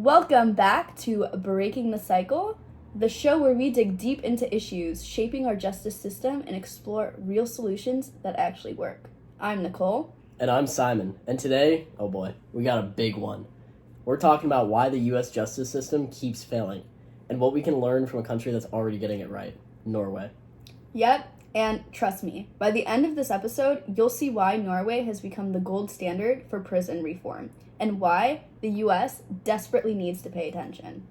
Welcome back to Breaking the Cycle, the show where we dig deep into issues shaping our justice system and explore real solutions that actually work. I'm Nicole. And I'm Simon. And today, oh boy, we got a big one. We're talking about why the U.S. justice system keeps failing and what we can learn from a country that's already getting it right, Norway. Yep, and trust me, by the end of this episode, you'll see why Norway has become the gold standard for prison reform and why the U.S. desperately needs to pay attention.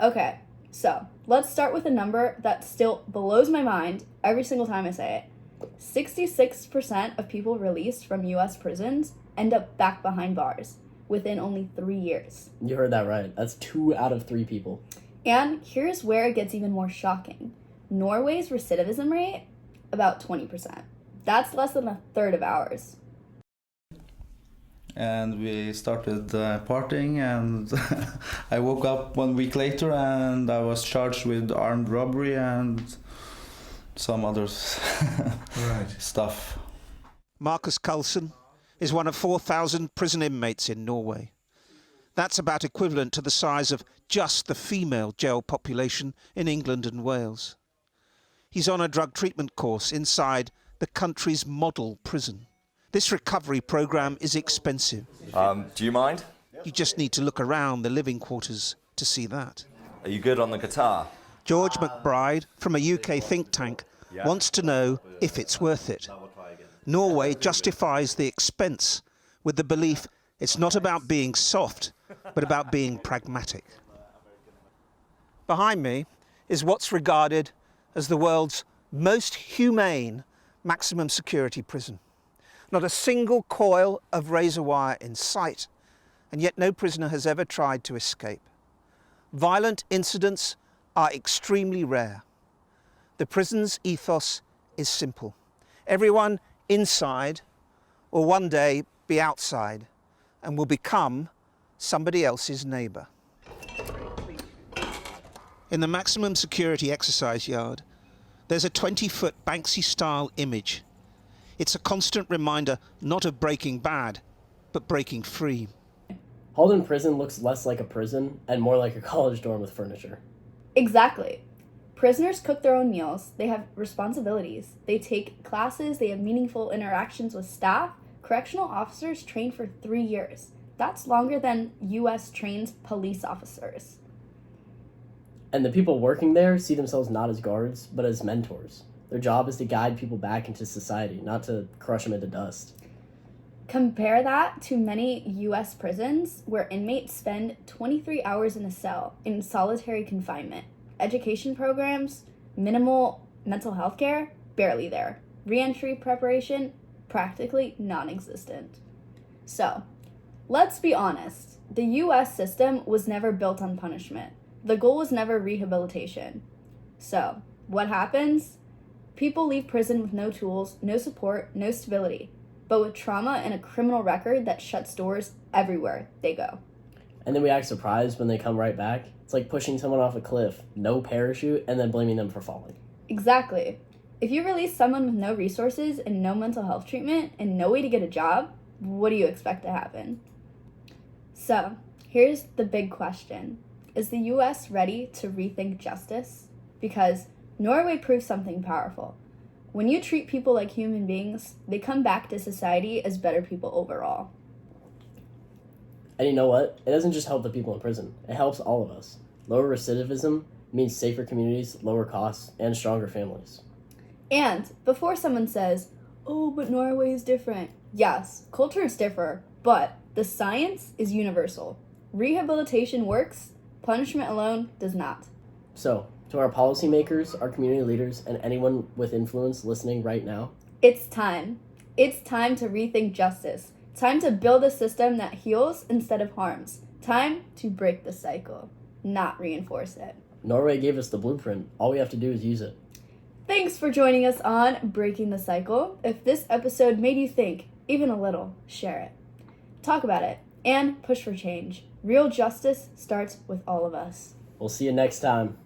Okay, so let's start with a number that still blows my mind every single time I say it. 66% of people released from U.S. prisons end up back behind bars within only 3 years. You heard that right. That's 2 out of 3 people. And here's where it gets even more shocking. Norway's recidivism rate, about 20%. That's less than a third of ours. And we started partying, and I woke up 1 week later and I was charged with armed robbery and some other stuff. Markus Carlsen is one of 4,000 prison inmates in Norway. That's about equivalent to the size of just the female jail population in England and Wales. He's on a drug treatment course inside the country's model prison. This recovery program is expensive. Do you mind? You just need to look around the living quarters to see that. Are you good on the guitar? George McBride, from a UK think tank, wants to know if it's worth it. Norway justifies the expense with the belief it's not about being soft, but about being pragmatic. Behind me is what's regarded as the world's most humane maximum security prison. Not a single coil of razor wire in sight, and yet no prisoner has ever tried to escape. Violent incidents are extremely rare. The prison's ethos is simple. Everyone inside will one day be outside and will become somebody else's neighbour. In the maximum security exercise yard, there's a 20-foot Banksy-style image. It's a constant reminder not of breaking bad, but breaking free. Halden Prison looks less like a prison and more like a college dorm with furniture. Exactly. Prisoners cook their own meals, they have responsibilities, they take classes, they have meaningful interactions with staff. Correctional officers train for 3 years. That's longer than U.S. trains police officers. And the people working there see themselves not as guards, but as mentors. Their job is to guide people back into society, not to crush them into dust. Compare that to many U.S. prisons where inmates spend 23 hours in a cell in solitary confinement. Education programs, minimal mental health care, barely there. Re-entry preparation, practically non-existent. So, let's be honest. The U.S. system was never built on punishment. The goal was never rehabilitation. So, what happens? People leave prison with no tools, no support, no stability, but with trauma and a criminal record that shuts doors everywhere they go. And then we act surprised when they come right back. It's like pushing someone off a cliff, no parachute, and then blaming them for falling. Exactly. If you release someone with no resources and no mental health treatment and no way to get a job, what do you expect to happen? So, here's the big question. Is the U.S. ready to rethink justice? Because Norway proves something powerful. When you treat people like human beings, they come back to society as better people overall. And you know what? It doesn't just help the people in prison. It helps all of us. Lower recidivism means safer communities, lower costs, and stronger families. And before someone says, oh, but Norway is different. Yes, cultures differ, but the science is universal. Rehabilitation works, punishment alone does not. So, to our policymakers, our community leaders, and anyone with influence listening right now, it's time. It's time to rethink justice. Time to build a system that heals instead of harms. Time to break the cycle, not reinforce it. Norway gave us the blueprint. All we have to do is use it. Thanks for joining us on Breaking the Cycle. If this episode made you think, even a little, share it. Talk about it, and push for change. Real justice starts with all of us. We'll see you next time.